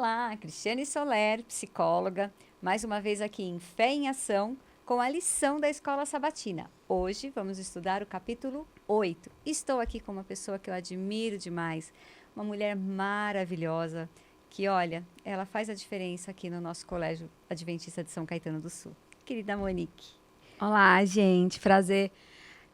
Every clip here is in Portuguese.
Olá, Cristiane Soler, psicóloga, mais uma vez aqui em Fé em Ação, com a lição da Escola Sabatina. Hoje vamos estudar o capítulo 8. Estou aqui com uma pessoa que eu admiro demais, uma mulher maravilhosa, que olha, ela faz a diferença aqui no nosso Colégio Adventista de São Caetano do Sul. Querida Monique. Olá, gente, prazer.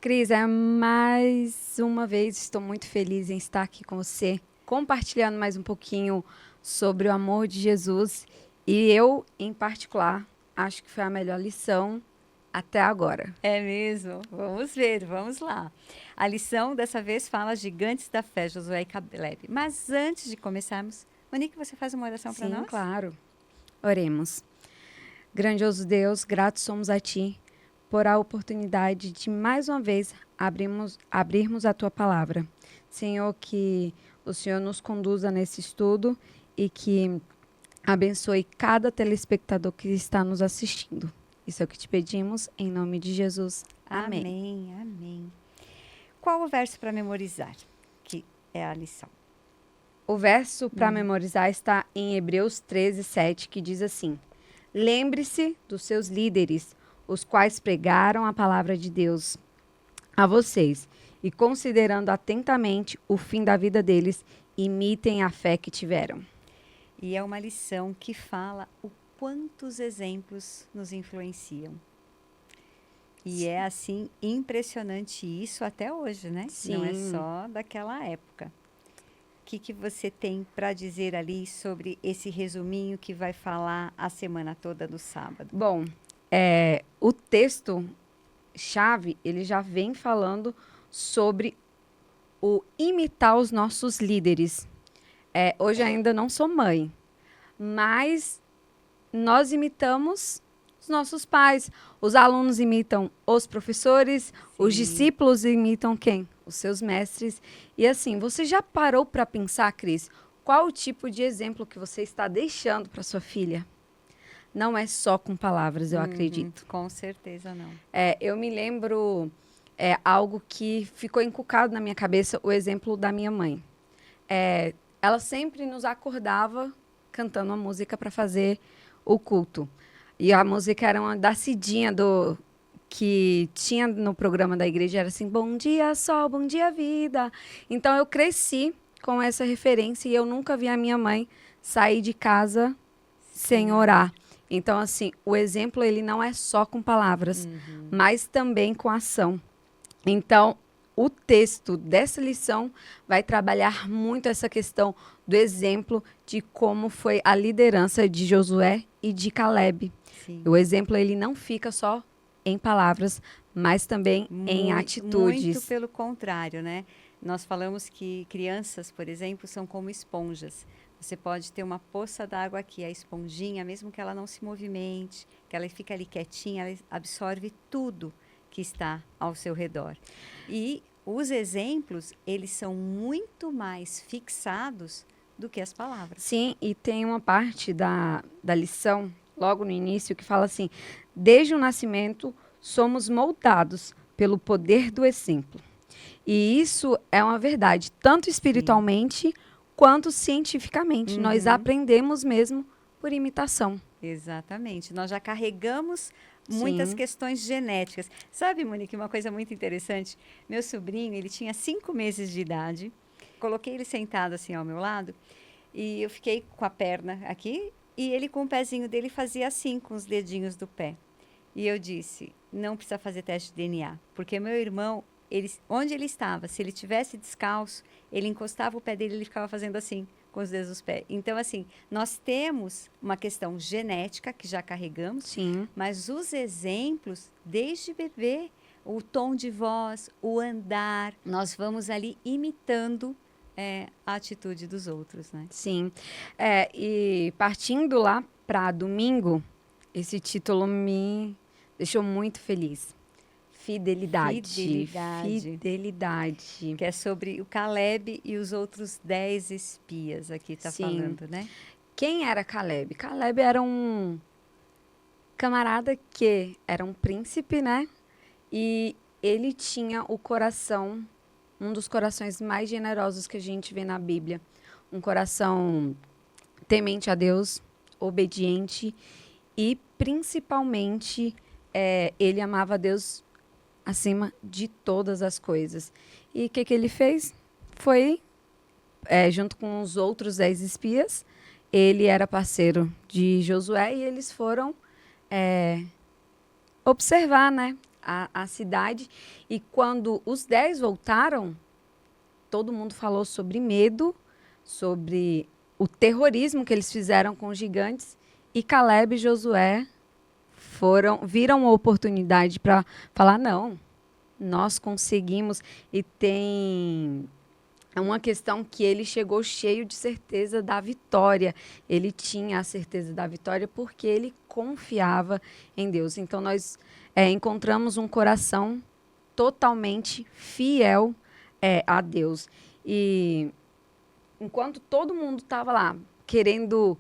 Cris, mais uma vez estou muito feliz em estar aqui com você, compartilhando mais um pouquinho sobre o amor de Jesus. E eu, em particular, acho que foi a melhor lição até agora. É mesmo? Vamos ver, vamos lá. A lição dessa vez fala gigantes da fé, Josué e Caleb. Mas antes de começarmos, Monique, você faz uma oração para nós? Sim, claro. Oremos. Grandioso Deus, gratos somos a Ti por a oportunidade de, mais uma vez, abrirmos a Tua palavra. Senhor, que o Senhor nos conduza nesse estudo e que abençoe cada telespectador que está nos assistindo. Isso é o que te pedimos, em nome de Jesus. Amém. Amém, amém. Qual o verso para memorizar? Que é a lição. O verso para memorizar está em Hebreus 13:7, que diz assim: Lembre-se dos seus líderes, os quais pregaram a palavra de Deus a vocês, e considerando atentamente o fim da vida deles, imitem a fé que tiveram. E é uma lição que fala o quantos exemplos nos influenciam. E é assim impressionante isso até hoje, né? Sim. Não é só daquela época. O que você tem para dizer ali sobre esse resuminho que vai falar a semana toda no sábado? Bom, o texto-chave, ele já vem falando sobre o imitar os nossos líderes. Hoje ainda não sou mãe, mas nós imitamos os nossos pais. Os alunos imitam os professores, os discípulos imitam quem? Os seus mestres. E assim, você já parou para pensar, Cris, qual o tipo de exemplo que você está deixando para sua filha? Não é só com palavras, eu acredito. Com certeza não. Eu me lembro algo que ficou encucado na minha cabeça, o exemplo da minha mãe. Ela sempre nos acordava cantando uma música para fazer o culto. E a música era uma da Cidinha que tinha no programa da igreja, era assim, bom dia sol, bom dia vida. Então eu cresci com essa referência e eu nunca vi a minha mãe sair de casa sem orar. Então, assim, o exemplo ele não é só com palavras, mas também com ação. Então, o texto dessa lição vai trabalhar muito essa questão do exemplo de como foi a liderança de Josué e de Caleb. Sim. O exemplo ele não fica só em palavras, mas também em atitudes. Muito pelo contrário, né? Nós falamos que crianças, por exemplo, são como esponjas. Você pode ter uma poça d'água aqui, a esponjinha, mesmo que ela não se movimente, que ela fica ali quietinha, ela absorve tudo que está ao seu redor. E os exemplos, eles são muito mais fixados do que as palavras. Sim, e tem uma parte da lição, logo no início, que fala assim, desde o nascimento, somos moldados pelo poder do exemplo. E isso é uma verdade, tanto espiritualmente quanto cientificamente. Nós aprendemos mesmo por imitação. Exatamente. Nós já carregamos muitas questões genéticas. Sabe, Monique, uma coisa muito interessante? Meu sobrinho, ele tinha 5 meses de idade. Coloquei ele sentado assim ao meu lado e eu fiquei com a perna aqui e ele com o pezinho dele fazia assim com os dedinhos do pé. E eu disse, não precisa fazer teste de DNA, porque meu irmão, onde ele estava, se ele tivesse descalço, ele encostava o pé dele e ele ficava fazendo assim com os dedos dos pés. Então, assim, nós temos uma questão genética que já carregamos, mas os exemplos, desde bebê, o tom de voz, o andar, nós vamos ali imitando a atitude dos outros, né? Sim. E partindo lá para domingo, esse título me deixou muito feliz. Fidelidade. Que é sobre o Caleb e os outros 10 espias aqui, tá falando, né? Quem era Caleb? Caleb era um camarada que era um príncipe, né? E ele tinha o coração, um dos corações mais generosos que a gente vê na Bíblia. Um coração temente a Deus, obediente e, principalmente, ele amava a Deus acima de todas as coisas. E o que ele fez? Foi, junto com os outros 10 espias, ele era parceiro de Josué e eles foram observar, né, a cidade. E quando os 10 voltaram, todo mundo falou sobre medo, sobre o terrorismo que eles fizeram com os gigantes. E Caleb e Josué viram a oportunidade para falar, não, nós conseguimos. E tem uma questão que ele chegou cheio de certeza da vitória. Ele tinha a certeza da vitória porque ele confiava em Deus. Então, nós encontramos um coração totalmente fiel a Deus. E enquanto todo mundo estava lá querendo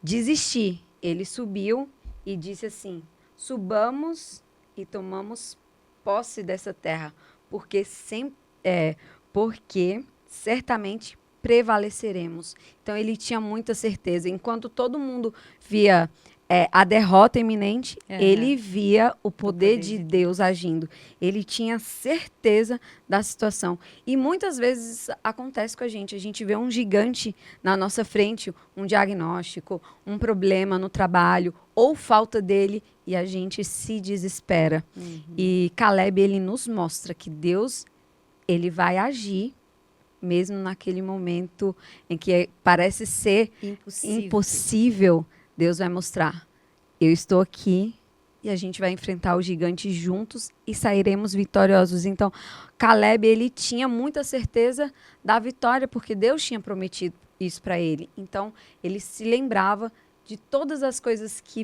desistir, ele subiu e disse assim, subamos e tomamos posse dessa terra, porque certamente prevaleceremos. Então, ele tinha muita certeza. Enquanto todo mundo via a derrota iminente, ele via o poder de Deus agindo. Ele tinha certeza da situação. E muitas vezes acontece com a gente. A gente vê um gigante na nossa frente, um diagnóstico, um problema no trabalho, ou falta dele, e a gente se desespera. E Caleb, ele nos mostra que Deus, ele vai agir mesmo naquele momento em que parece ser impossível. Deus vai mostrar, eu estou aqui e a gente vai enfrentar o gigante juntos e sairemos vitoriosos. Então, Caleb, ele tinha muita certeza da vitória, porque Deus tinha prometido isso para ele. Então, ele se lembrava de todas as coisas que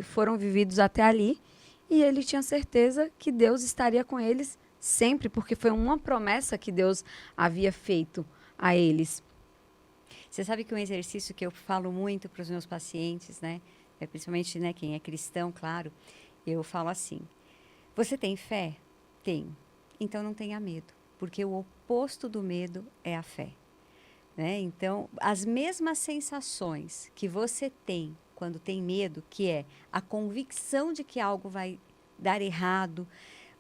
foram vividas até ali e ele tinha certeza que Deus estaria com eles sempre, porque foi uma promessa que Deus havia feito a eles. Você sabe que um exercício que eu falo muito para os meus pacientes, né? Principalmente, né, quem é cristão, claro, eu falo assim, você tem fé? Tenho. Então não tenha medo, porque o oposto do medo é a fé. Né? Então, as mesmas sensações que você tem quando tem medo, que é a convicção de que algo vai dar errado,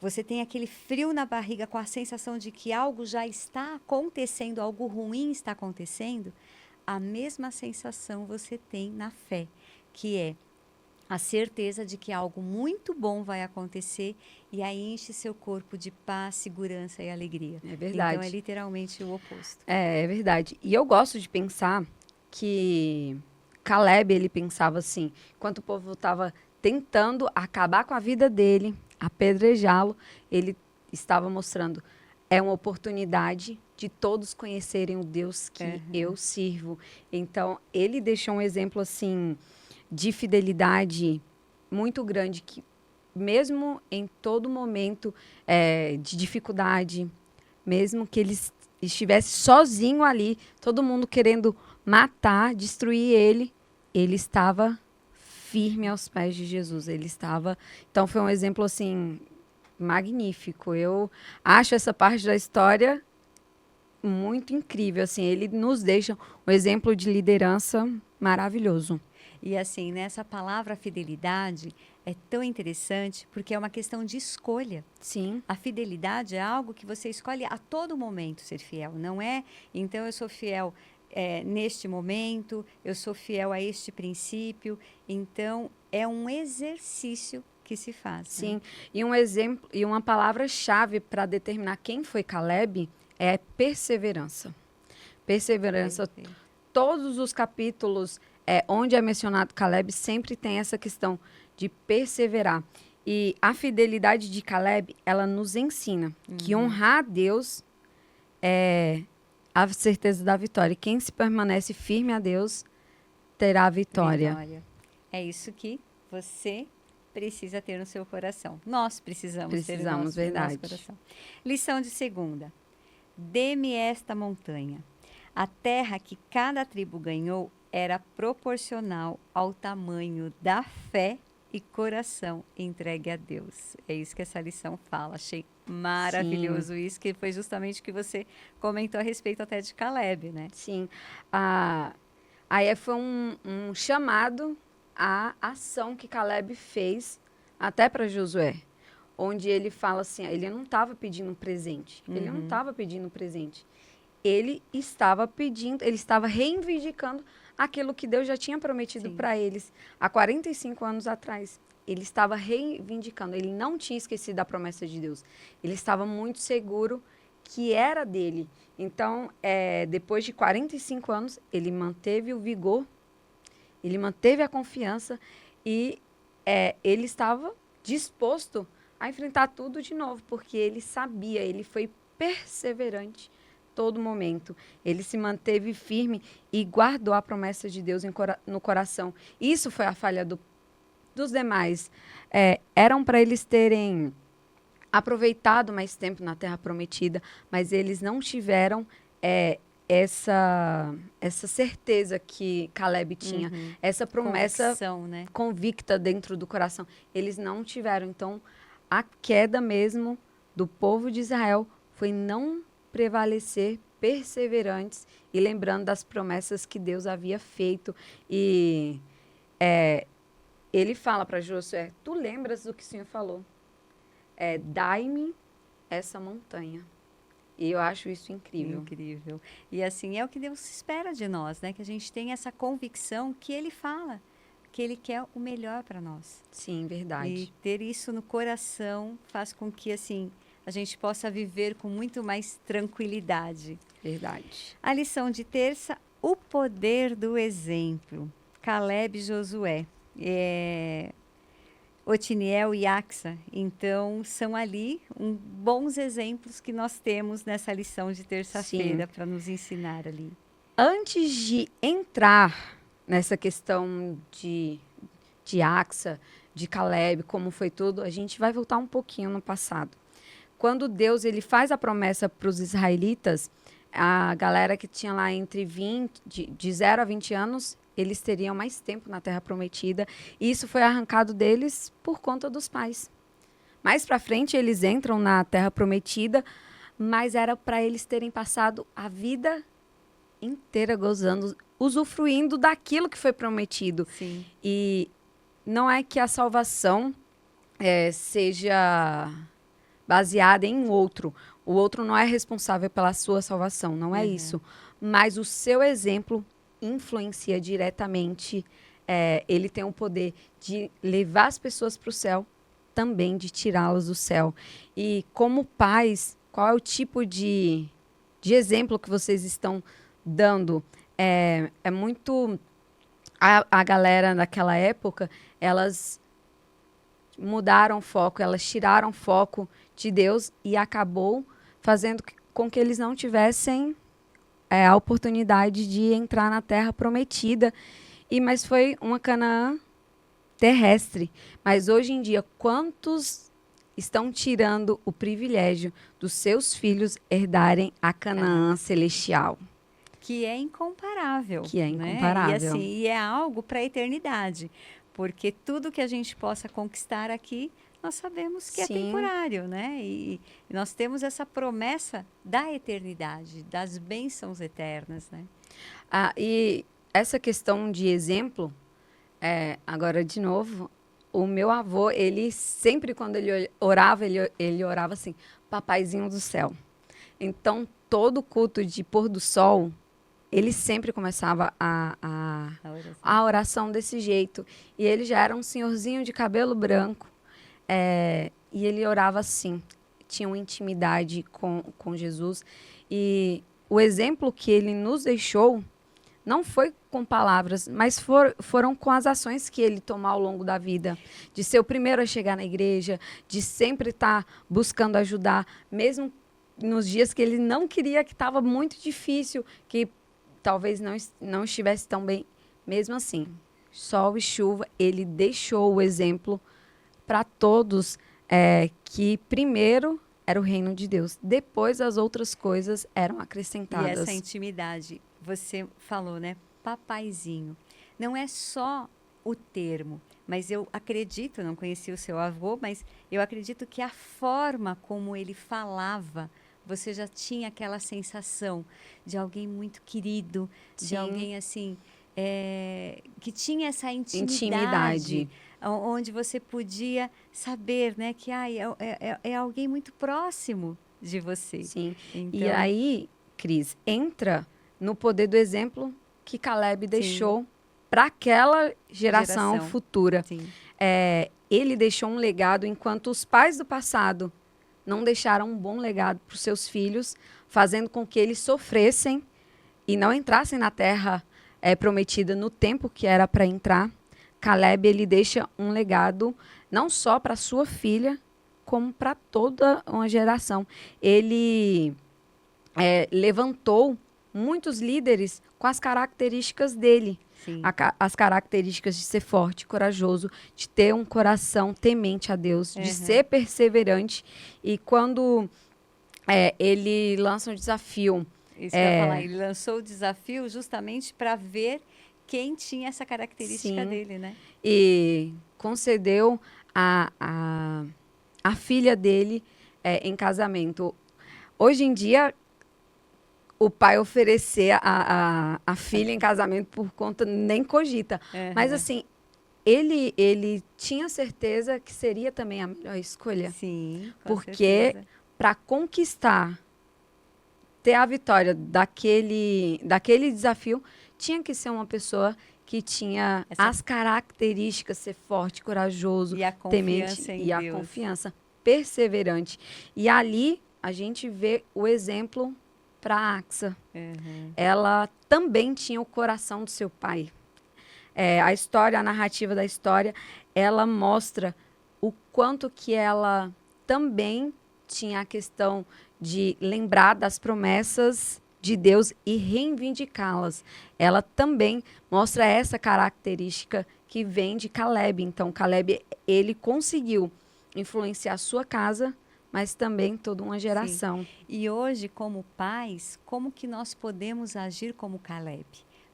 você tem aquele frio na barriga com a sensação de que algo já está acontecendo, algo ruim está acontecendo, a mesma sensação você tem na fé, que é a certeza de que algo muito bom vai acontecer e aí enche seu corpo de paz, segurança e alegria. É verdade. Então, é literalmente o oposto. É verdade. E eu gosto de pensar que Caleb, ele pensava assim, enquanto o povo estava tentando acabar com a vida dele, apedrejá-lo, ele estava mostrando, é uma oportunidade de todos conhecerem o Deus que eu sirvo. Então, ele deixou um exemplo, assim, de fidelidade muito grande, que mesmo em todo momento de dificuldade, mesmo que ele estivesse sozinho ali, todo mundo querendo matar, destruir ele, ele estava firme aos pés de Jesus. Ele estava... Então, foi um exemplo, assim, magnífico. Eu acho essa parte da história muito incrível. Assim, ele nos deixa um exemplo de liderança maravilhoso. E assim, nessa palavra fidelidade é tão interessante porque é uma questão de escolha. Sim. A fidelidade é algo que você escolhe a todo momento ser fiel. Não é, então eu sou fiel neste momento, eu sou fiel a este princípio. Então, é um exercício que se faz. Sim. Né? E um exemplo, e uma palavra-chave para determinar quem foi Caleb é perseverança. Perseverança. Todos os capítulos onde é mencionado Caleb sempre tem essa questão de perseverar. E a fidelidade de Caleb, ela nos ensina que honrar a Deus é a certeza da vitória. Quem se permanece firme a Deus terá a vitória. É isso que você precisa ter no seu coração. Nós precisamos ter no nosso coração. Lição de segunda. Dê-me esta montanha. A terra que cada tribo ganhou era proporcional ao tamanho da fé e coração entregue a Deus. É isso que essa lição fala. Achei maravilhoso. Sim. Isso, que foi justamente o que você comentou a respeito até de Caleb, né? Sim. A Aí foi um chamado à ação que Caleb fez até para Josué, onde ele fala assim, ele não estava pedindo um presente, ele não estava pedindo um presente, ele estava pedindo, ele estava reivindicando aquilo que Deus já tinha prometido para eles há 45 anos atrás. Ele estava reivindicando, ele não tinha esquecido da promessa de Deus, ele estava muito seguro que era dele. Então, depois de 45 anos, ele manteve o vigor, ele manteve a confiança e ele estava disposto a enfrentar tudo de novo, porque ele sabia, ele foi perseverante todo momento. Ele se manteve firme e guardou a promessa de Deus no coração. Isso foi a falha dos demais. Eram para eles terem aproveitado mais tempo na Terra Prometida, mas eles não tiveram essa certeza que Caleb tinha, essa promessa convicção, né? Convicta dentro do coração. Eles não tiveram. Então, a queda mesmo do povo de Israel foi não prevalecer perseverantes e lembrando das promessas que Deus havia feito. E ele fala para Josué, tu lembras do que o Senhor falou? Dai-me essa montanha. E eu acho isso incrível. Incrível. E assim, é o que Deus espera de nós, né? Que a gente tenha essa convicção que Ele fala, que Ele quer o melhor para nós. Sim, verdade. E ter isso no coração faz com que, assim, a gente possa viver com muito mais tranquilidade. Verdade. A lição de terça, o poder do exemplo. Caleb e Josué. Otiniel e Axa. Então, são ali bons exemplos que nós temos nessa lição de terça-feira para nos ensinar ali. Antes de entrar nessa questão de Axa, de Caleb, como foi tudo, a gente vai voltar um pouquinho no passado. Quando Deus ele faz a promessa para os israelitas, a galera que tinha lá entre de 0 a 20 anos, eles teriam mais tempo na Terra Prometida. E isso foi arrancado deles por conta dos pais. Mais para frente, eles entram na Terra Prometida, mas era para eles terem passado a vida inteira gozando, usufruindo daquilo que foi prometido. Sim. E não é que a salvação seja baseada em outro. O outro não é responsável pela sua salvação, não é isso. Mas o seu exemplo influencia diretamente. Ele tem o poder de levar as pessoas para o céu, também de tirá-las do céu. E como pais, qual é o tipo de exemplo que vocês estão dando? É muito... A galera daquela época, elas mudaram o foco, elas tiraram o foco de Deus e acabou fazendo com que eles não tivessem a oportunidade de entrar na Terra Prometida. Mas foi uma Canaã terrestre. Mas hoje em dia, quantos estão tirando o privilégio dos seus filhos herdarem a Canaã celestial? Que é incomparável. Que é incomparável. Né? E é algo para a eternidade. Porque tudo que a gente possa conquistar aqui, nós sabemos que é temporário, né? E nós temos essa promessa da eternidade, das bênçãos eternas, né? E essa questão de exemplo, agora de novo, o meu avô, ele sempre quando ele orava, ele orava assim, papaizinho do céu. Então, todo culto de pôr do sol, ele sempre começava a oração desse jeito. E ele já era um senhorzinho de cabelo branco. E ele orava assim. Tinha uma intimidade com Jesus. E o exemplo que ele nos deixou não foi com palavras, mas foram com as ações que ele tomou ao longo da vida. De ser o primeiro a chegar na igreja, de sempre estar buscando ajudar, mesmo nos dias que ele não queria, que estava muito difícil, que talvez não estivesse tão bem. Mesmo assim, sol e chuva, ele deixou o exemplo para todos que primeiro era o reino de Deus, depois as outras coisas eram acrescentadas. E essa intimidade, você falou, né? Papaizinho. Não é só o termo, mas eu acredito, não conheci o seu avô, mas eu acredito que a forma como ele falava, você já tinha aquela sensação de alguém muito querido, de alguém assim que tinha essa Intimidade. onde você podia saber, né, que é alguém muito próximo de você. Sim. E Então, aí, Cris, entra no poder do exemplo que Caleb sim, deixou para aquela geração geração. futura. Sim, Ele deixou um legado enquanto os pais do passado não deixaram um bom legado para os seus filhos, fazendo com que eles sofressem e não entrassem na terra prometida no tempo que era para entrar. Caleb, ele deixa um legado não só para sua filha, como para toda uma geração. Ele levantou muitos líderes com as características dele. sim. As características de ser forte, corajoso, de ter um coração temente a Deus, de Uhum. ser perseverante. E quando ele lança um desafio, Isso que eu ia falar, ele lançou o desafio justamente para ver quem tinha essa característica sim, dele, né? e concedeu a filha dele em casamento. Hoje em dia, o pai oferecer a filha em casamento por conta, nem cogita. Mas Uhum. assim, ele tinha certeza que seria também a melhor escolha. Sim, com Porque certeza. para conquistar, ter a vitória daquele desafio, tinha que ser uma pessoa que tinha as características, ser forte, corajoso, E a temente confiança em e a Deus. confiança, perseverante. E ali a gente vê o exemplo para a Axa. Uhum. Ela também tinha o coração do seu pai. A história, a narrativa da história, ela mostra o quanto que ela também tinha a questão de lembrar das promessas de Deus e reivindicá-las. Ela também mostra essa característica que vem de Caleb. Então, Caleb, ele conseguiu influenciar a sua casa, mas também toda uma geração. E hoje, como pais, como que nós podemos agir como Caleb?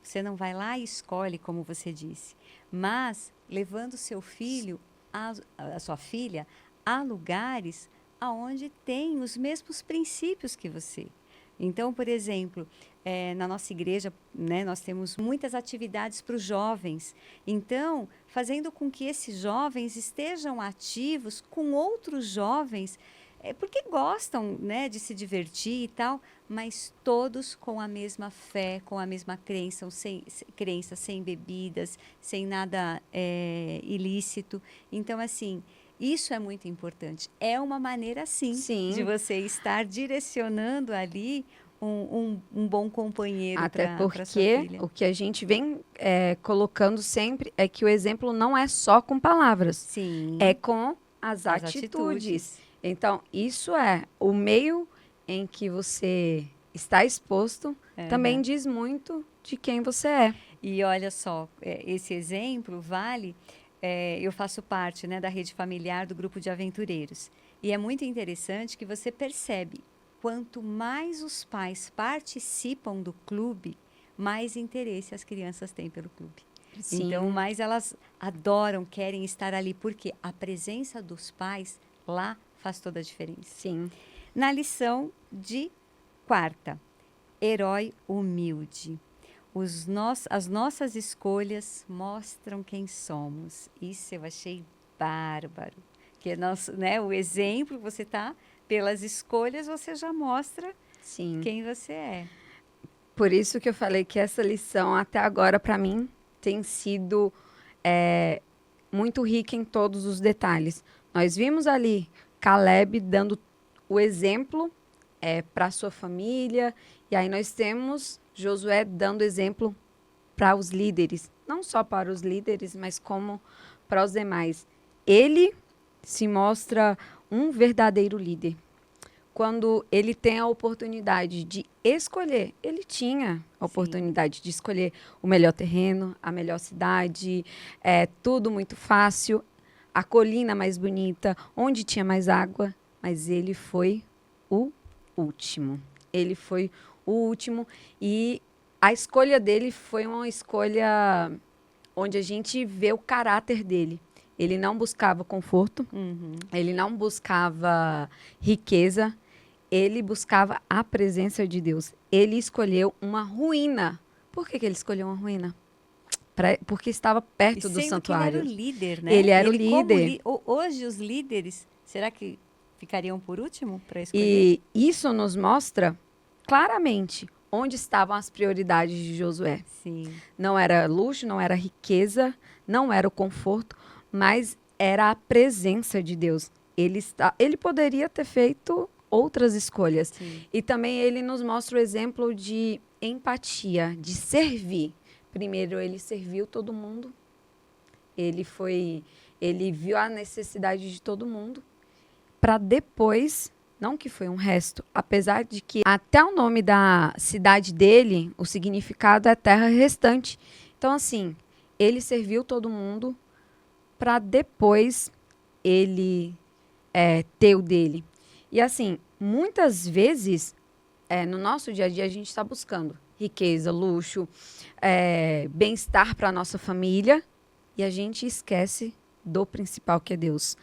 Você não vai lá e escolhe, como você disse, mas levando seu filho, a sua filha, a lugares aonde tem os mesmos princípios que você. Então, por exemplo, na nossa igreja, né, nós temos muitas atividades para os jovens. Então, fazendo com que esses jovens estejam ativos com outros jovens, porque gostam, né, de se divertir e tal, mas todos com a mesma fé, com a mesma crença, sem bebidas, sem nada ilícito. Então, assim, isso é muito importante. É uma maneira, sim, Sim. de você estar direcionando ali um bom companheiro Até para sua porque filha. o que a gente vem colocando sempre é que o exemplo não é só com palavras, Sim, é com as as atitudes. Então, isso é o meio em que você está exposto, também diz muito de quem você é. E olha só, esse exemplo vale. Eu faço parte, né, da rede familiar do grupo de aventureiros. E é muito interessante que você percebe, quanto mais os pais participam do clube, mais interesse as crianças têm pelo clube. Sim. Então, mais elas adoram, querem estar ali, porque a presença dos pais lá faz toda a diferença. Sim. Na lição de quarta, herói humilde. As nossas escolhas mostram quem somos. Isso eu achei bárbaro. Que né, o exemplo, você tá, pelas escolhas, você já mostra Sim. quem você é. Por isso que eu falei que essa lição, até agora, para mim, tem sido muito rica em todos os detalhes. Nós vimos ali Caleb dando o exemplo para sua família, e aí nós temos Josué dando exemplo para os líderes, não só para os líderes, mas como para os demais. Ele se mostra um verdadeiro líder. Quando ele tem a oportunidade de escolher, ele tinha a oportunidade de escolher o melhor terreno, a melhor cidade, tudo muito fácil, a colina mais bonita, onde tinha mais água, mas ele foi o último. Ele foi o último e a escolha dele foi uma escolha onde a gente vê o caráter dele. Ele não buscava conforto, ele não buscava riqueza, ele buscava a presença de Deus. Ele escolheu uma ruína. Por que ele escolheu uma ruína? porque estava perto E do sendo santuário. que ele era o líder, né? Ele era o como líder. Hoje os líderes, será que ficariam por último para escolher? E isso nos mostra claramente onde estavam as prioridades de Josué. Sim. Não era luxo, não era riqueza, não era o conforto, mas era a presença de Deus. Ele poderia ter feito outras escolhas. Sim. E também ele nos mostra o exemplo de empatia, de servir. Primeiro, ele serviu todo mundo. Ele viu a necessidade de todo mundo, para depois, não que foi um resto, apesar de que até o nome da cidade dele, o significado é terra restante. Então, assim, ele serviu todo mundo para depois ele ter o dele. E assim, muitas vezes, no nosso dia a dia, a gente está buscando riqueza, luxo, bem-estar para a nossa família, e a gente esquece do principal, que é Deus.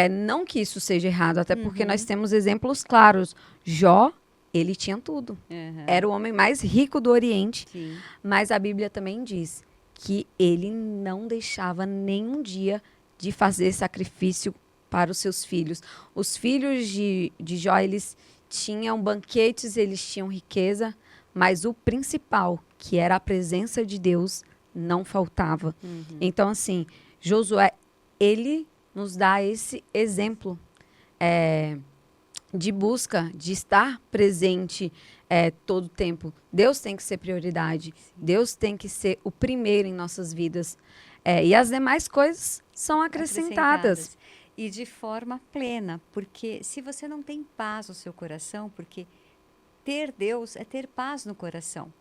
Não que isso seja errado, até porque nós temos exemplos claros. Jó, ele tinha tudo. Era o homem mais rico do Oriente. Sim. Mas a Bíblia também diz que ele não deixava nenhum dia de fazer sacrifício para os seus filhos. Os filhos de Jó, eles tinham banquetes, eles tinham riqueza, mas o principal, que era a presença de Deus, não faltava. Então, assim, Josué, ele nos dá esse exemplo de busca, de estar presente todo o tempo. Deus tem que ser prioridade. Deus tem que ser o primeiro em nossas vidas. E as demais coisas são acrescentadas. E de forma plena, porque se você não tem paz no seu coração, porque ter Deus é ter paz no coração,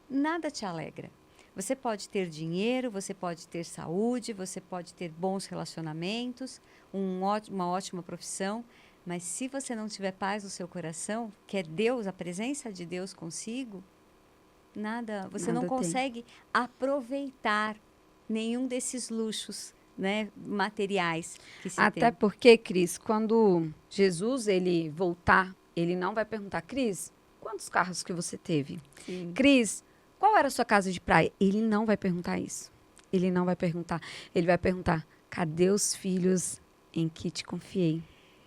nada te alegra. Você pode ter dinheiro, você pode ter saúde, você pode ter bons relacionamentos, uma ótima profissão, mas se você não tiver paz no seu coração, que é Deus, a presença de Deus consigo, você não consegue aproveitar nenhum desses luxos, né, materiais que se tem. Até porque, Cris, quando Jesus ele voltar, ele não vai perguntar: Cris, quantos carros que você teve? Sim. Cris, qual era a sua casa de praia? Ele não vai perguntar isso. Ele não vai perguntar. Ele vai perguntar: cadê os filhos em que te confiei?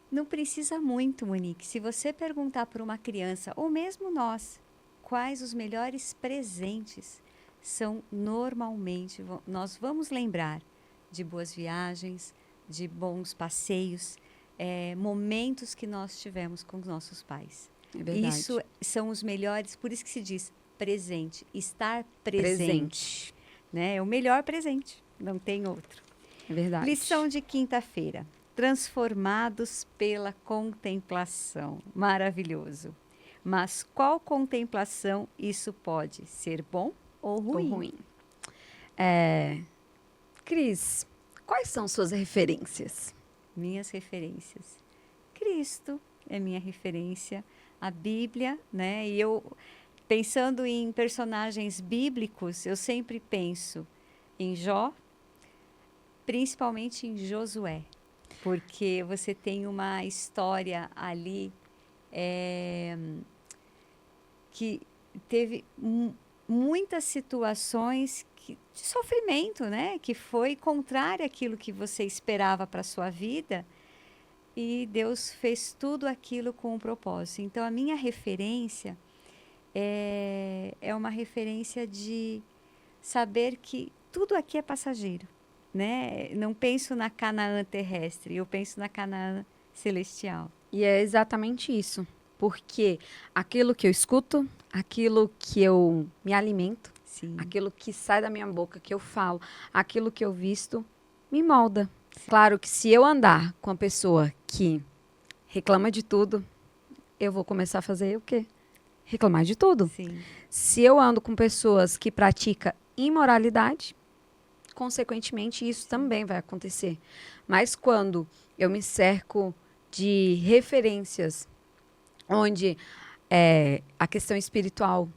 Não precisa muito, Monique. Se você perguntar para uma criança, ou mesmo nós, quais os melhores presentes, são normalmente, nós vamos lembrar de boas viagens, de bons passeios, momentos que nós tivemos com os nossos pais. É verdade. Isso são os melhores, por isso que se diz presente, estar presente. Né? É o melhor presente, não tem outro. É verdade. Lição de quinta-feira. Transformados pela contemplação. Maravilhoso. Mas qual contemplação isso pode ser bom ou ruim? Cris, quais são suas referências? Minhas referências. Cristo é minha referência, a Bíblia, né? E eu, pensando em personagens bíblicos, eu sempre penso em Jó, principalmente em Josué, porque você tem uma história ali que teve muitas situações de sofrimento, né? Que foi contrário àquilo que você esperava para a sua vida, e Deus fez tudo aquilo com um propósito. Então, a minha referência é uma referência de saber que tudo aqui é passageiro, né? Não penso na Canaã terrestre, eu penso na Canaã celestial. E é exatamente isso. Porque aquilo que eu escuto, aquilo que eu me alimento, Sim. aquilo que sai da minha boca, que eu falo, aquilo que eu visto, me molda. Claro que se eu andar com uma pessoa que reclama de tudo, eu vou começar a fazer o quê? Reclamar de tudo. Sim. Se eu ando com pessoas que praticam imoralidade, consequentemente isso também vai acontecer. Mas quando eu me cerco de referências onde a questão espiritual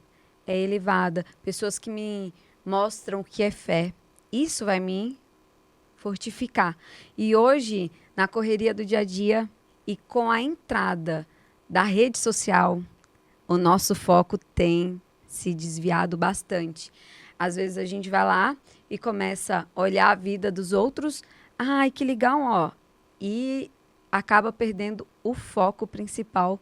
é elevada, pessoas que me mostram o que é fé, isso vai me fortificar. E hoje, na correria do dia a dia e com a entrada da rede social, o nosso foco tem se desviado bastante. Às vezes a gente vai lá e começa a olhar a vida dos outros. Ai, que legal, ó. E acaba perdendo o foco principal,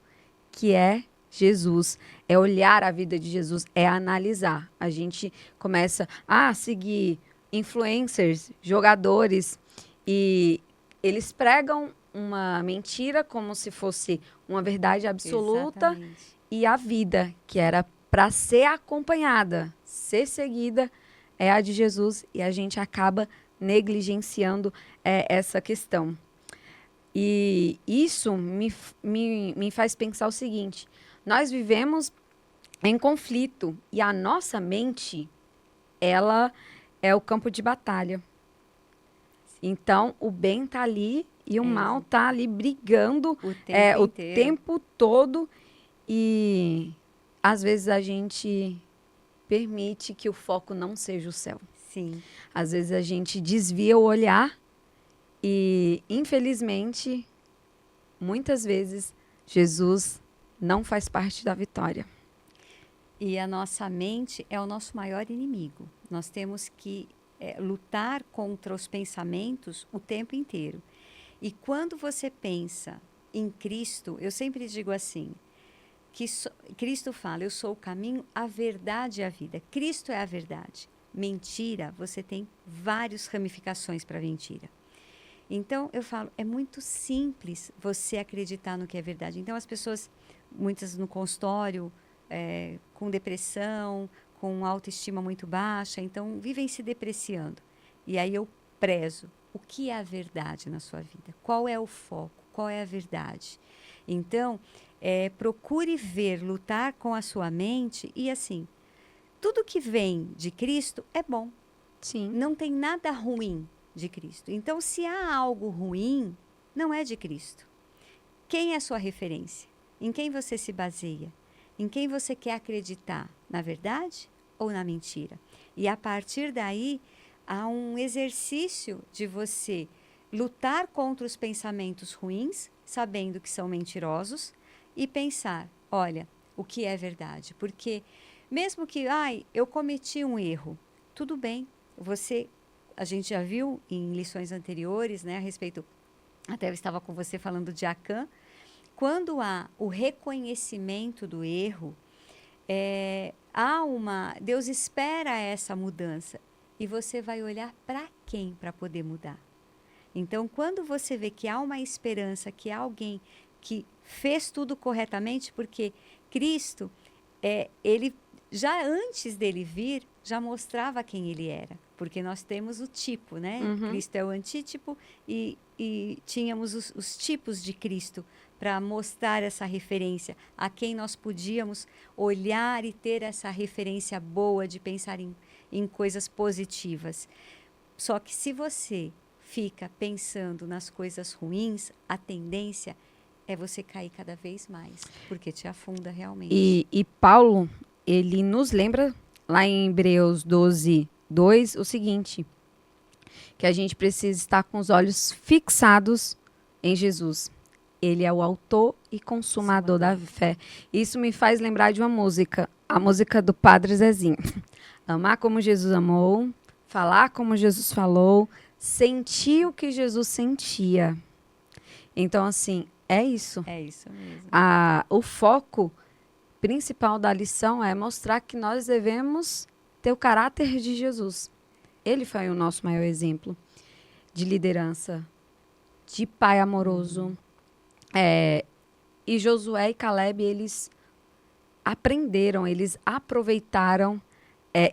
que é Jesus. É olhar a vida de Jesus, é analisar. A gente começa a seguir influencers, jogadores, e eles pregam uma mentira como se fosse uma verdade absoluta. Exatamente. E a vida, que era para ser acompanhada, ser seguida, é a de Jesus, e a gente acaba negligenciando essa questão. E isso me faz pensar o seguinte: nós vivemos em conflito e a nossa mente, ela é o campo de batalha. Então, o bem está ali e o mal está ali brigando O o tempo tempo todo. E às vezes a gente permite que o foco não seja o céu. Sim. Às vezes a gente desvia o olhar e, infelizmente, muitas vezes, Jesus não faz parte da vitória. E a nossa mente é o nosso maior inimigo. Nós temos que lutar contra os pensamentos o tempo inteiro. E quando você pensa em Cristo, eu sempre digo assim, que Cristo fala, eu sou o caminho, a verdade e a vida. Cristo é a verdade. Mentira, você tem várias ramificações para mentira. Então, eu falo, é muito simples você acreditar no que é verdade. Então, as pessoas, muitas no consultório, com depressão, com autoestima muito baixa, então vivem se depreciando. E aí eu prezo o que é a verdade na sua vida, qual é o foco, qual é a verdade. Então, procure ver, lutar com a sua mente e assim, tudo que vem de Cristo é bom. Sim. Não tem nada ruim de Cristo. Então, se há algo ruim, não é de Cristo. Quem é a sua referência? Em quem você se baseia? Em quem você quer acreditar? Na verdade ou na mentira? E a partir daí, há um exercício de você lutar contra os pensamentos ruins, sabendo que são mentirosos, e pensar, olha, o que é verdade? Porque mesmo que, eu cometi um erro, tudo bem, a gente já viu em lições anteriores, né, a respeito, até eu estava com você falando de Acã, quando há o reconhecimento do erro, Deus espera essa mudança e você vai olhar para quem para poder mudar. Então, quando você vê que há uma esperança, que há alguém que fez tudo corretamente, porque Cristo, ele já antes dele vir, já mostrava quem ele era, porque nós temos o tipo, né? Uhum. Cristo é o antítipo e tínhamos os tipos de Cristo para mostrar essa referência a quem nós podíamos olhar e ter essa referência boa de pensar em coisas positivas. Só que se você fica pensando nas coisas ruins, a tendência é você cair cada vez mais, porque te afunda realmente. E Paulo, ele nos lembra, lá em Hebreus 12, 2, o seguinte, que a gente precisa estar com os olhos fixados em Jesus. Ele é o autor e consumador da fé. Isso me faz lembrar de uma música, a música do Padre Zezinho. Amar como Jesus amou, falar como Jesus falou, sentir o que Jesus sentia. Então, assim, é isso. É isso mesmo. O foco principal da lição é mostrar que nós devemos ter o caráter de Jesus. Ele foi o nosso maior exemplo de liderança, de pai amoroso. E Josué e Caleb, eles aprenderam, eles aproveitaram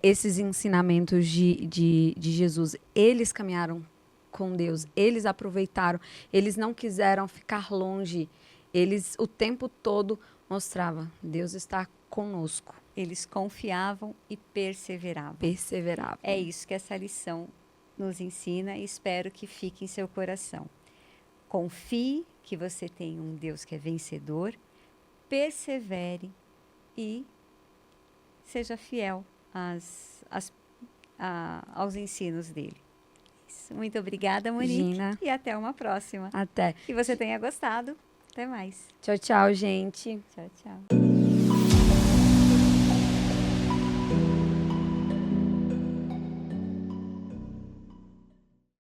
esses ensinamentos de Jesus. Eles caminharam com Deus, eles aproveitaram, eles não quiseram ficar longe. Eles, o tempo todo, mostravam, Deus está conosco. Eles confiavam e perseveravam. É isso que essa lição nos ensina e espero que fique em seu coração. Confie que você tem um Deus que é vencedor, persevere e seja fiel aos ensinos dele. Muito obrigada, Monique. Gina. E até uma próxima. Até. Que você tenha gostado. Até mais. Tchau, tchau, gente. Tchau, tchau.